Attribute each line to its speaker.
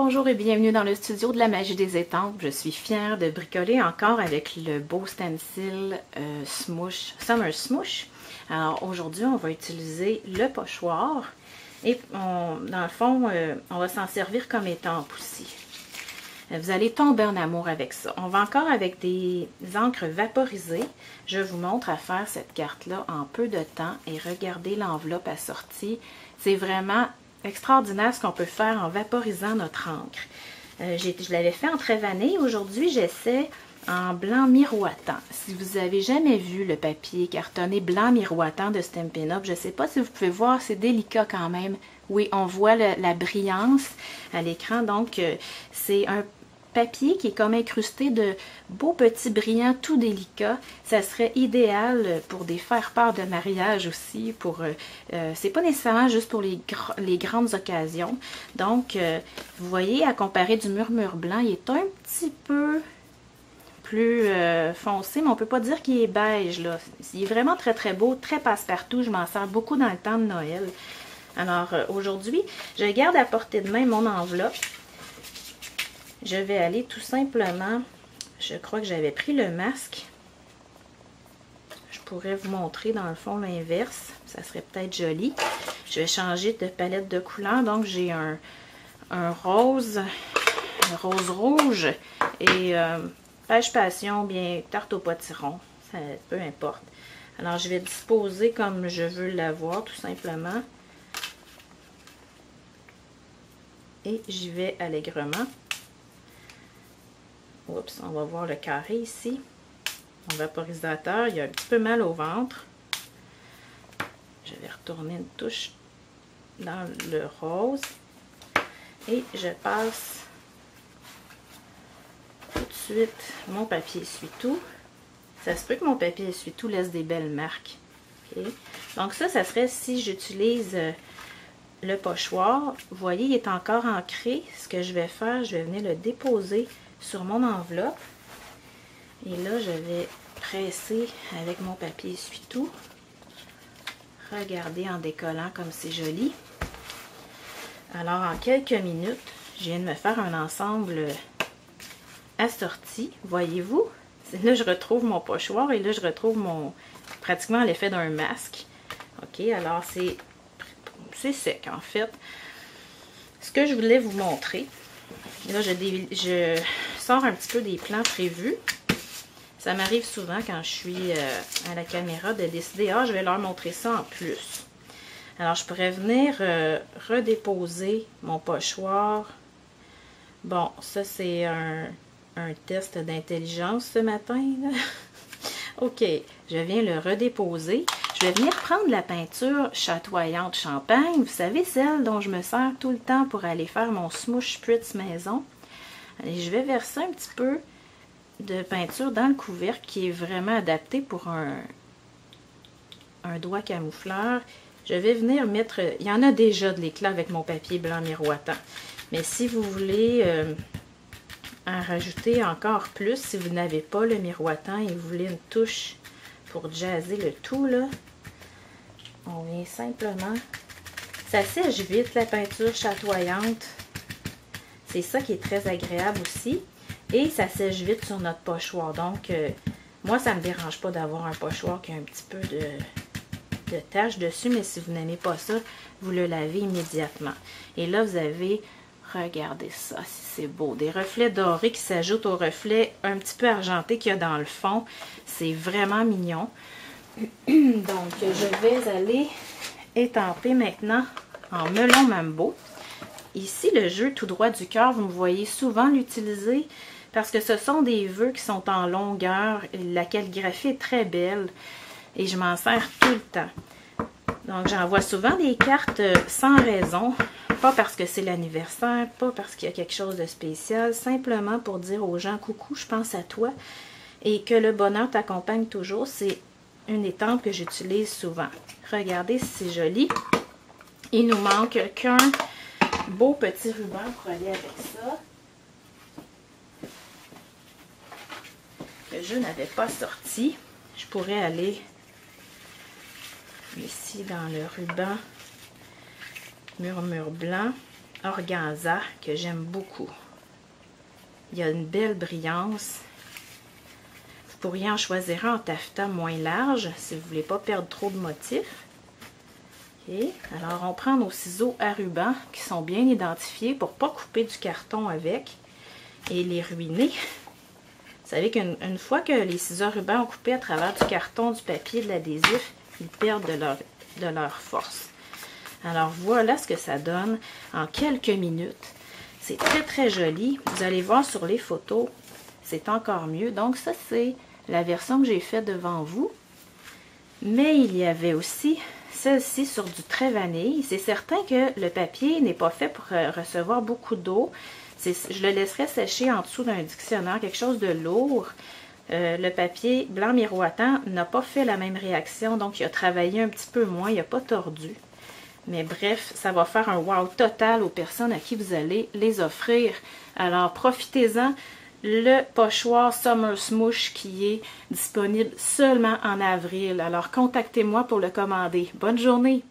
Speaker 1: Bonjour et bienvenue dans le studio de la magie des étampes. Je suis fière de bricoler encore avec le beau stencil Smoosh, Summer Smoosh. Alors aujourd'hui, on va utiliser le pochoir et dans le fond, on va s'en servir comme étampe aussi. Vous allez tomber en amour avec ça. On va encore avec des encres vaporisées. Je vous montre à faire cette carte-là en peu de temps et regardez l'enveloppe assortie. C'est vraiment extraordinaire ce qu'on peut faire en vaporisant notre encre. Je l'avais fait en très vanille. Aujourd'hui, j'essaie en blanc miroitant. Si vous n'avez jamais vu le papier cartonné blanc miroitant de Stampin' Up, je ne sais pas si vous pouvez voir, c'est délicat quand même. Oui, on voit la brillance à l'écran. Donc, c'est un papier qui est comme incrusté de beaux petits brillants tout délicats. Ça serait idéal pour des faire-part de mariage aussi. C'est pas nécessairement juste pour les grandes occasions. Donc, vous voyez, à comparer du murmure blanc, il est un petit peu plus foncé, mais on peut pas dire qu'il est beige, là. Il est vraiment très très beau, très passe-partout. Je m'en sers beaucoup dans le temps de Noël. Alors, aujourd'hui, je garde à portée de main mon enveloppe. Je vais aller tout simplement, je crois que j'avais pris le masque. Je pourrais vous montrer dans le fond l'inverse, ça serait peut-être joli. Je vais changer de palette de couleurs, donc j'ai un rose rouge et pêche passion, bien tarte au potiron, ça, peu importe. Alors je vais disposer comme je veux l'avoir tout simplement. Et j'y vais allègrement. Oups, on va voir le carré ici. Mon vaporisateur, il a un petit peu mal au ventre. Je vais retourner une touche dans le rose. Et je passe tout de suite mon papier essuie-tout. Ça se peut que mon papier essuie-tout laisse des belles marques. Okay. Donc ça serait si j'utilise le pochoir. Vous voyez, il est encore ancré. Ce que je vais faire, je vais venir le déposer sur mon enveloppe. Et là, je vais presser avec mon papier essuie-tout. Regardez en décollant comme c'est joli. Alors, en quelques minutes, je viens de me faire un ensemble assorti. Voyez-vous? Là, je retrouve mon pochoir et là, je retrouve pratiquement l'effet d'un masque. OK, alors c'est sec en fait. Ce que je voulais vous montrer, là, je sors un petit peu des plans prévus. Ça m'arrive souvent quand je suis à la caméra de décider, je vais leur montrer ça en plus. Alors, je pourrais venir redéposer mon pochoir. Bon, ça, c'est un test d'intelligence ce matin. OK, je viens le redéposer. Je vais venir prendre la peinture chatoyante champagne. Vous savez, celle dont je me sers tout le temps pour aller faire mon Smoosh Spritz maison. Allez, je vais verser un petit peu de peinture dans le couvercle qui est vraiment adapté pour un doigt camoufleur. Je vais venir mettre... Il y en a déjà de l'éclat avec mon papier blanc miroitant. Mais si vous voulez en rajouter encore plus, si vous n'avez pas le miroitant et vous voulez une touche pour jazzer le tout, là, on vient simplement... Ça sèche vite, la peinture chatoyante. C'est ça qui est très agréable aussi. Et ça sèche vite sur notre pochoir. Donc, moi, ça ne me dérange pas d'avoir un pochoir qui a un petit peu de taches dessus. Mais si vous n'aimez pas ça, vous le lavez immédiatement. Et là, vous avez... Regardez ça, si c'est beau. Des reflets dorés qui s'ajoutent aux reflets un petit peu argentés qu'il y a dans le fond. C'est vraiment mignon. Donc, je vais aller étamper maintenant en melon mambo. Ici, le jeu tout droit du cœur, vous me voyez souvent l'utiliser parce que ce sont des vœux qui sont en longueur. La calligraphie est très belle et je m'en sers tout le temps. Donc, j'envoie souvent des cartes sans raison. Pas parce que c'est l'anniversaire, pas parce qu'il y a quelque chose de spécial, simplement pour dire aux gens « Coucou, je pense à toi » et que le bonheur t'accompagne toujours. C'est une étampe que j'utilise souvent. Regardez si c'est joli. Il nous manque qu'un beau petit ruban pour aller avec ça. Que je n'avais pas sorti. Je pourrais aller ici dans le ruban murmure blanc. organza que j'aime beaucoup. Il y a une belle brillance. Vous pourriez en choisir un en taffetas moins large si vous ne voulez pas perdre trop de motifs. Okay. Alors, on prend nos ciseaux à ruban qui sont bien identifiés pour ne pas couper du carton avec et les ruiner. Vous savez qu'une fois que les ciseaux à ruban ont coupé à travers du carton, du papier, de l'adhésif, ils perdent de leur force. Alors, voilà ce que ça donne en quelques minutes. C'est très, très joli. Vous allez voir sur les photos, c'est encore mieux. Donc, ça, c'est la version que j'ai faite devant vous. Mais il y avait aussi celle-ci sur du trait vanille. C'est certain que le papier n'est pas fait pour recevoir beaucoup d'eau. Je le laisserai sécher en dessous d'un dictionnaire, quelque chose de lourd. Le papier blanc miroitant n'a pas fait la même réaction, donc il a travaillé un petit peu moins, il n'a pas tordu. Mais bref, ça va faire un wow total aux personnes à qui vous allez les offrir. Alors profitez-en. Le pochoir Summer Smoosh qui est disponible seulement en avril. Alors contactez-moi pour le commander. Bonne journée!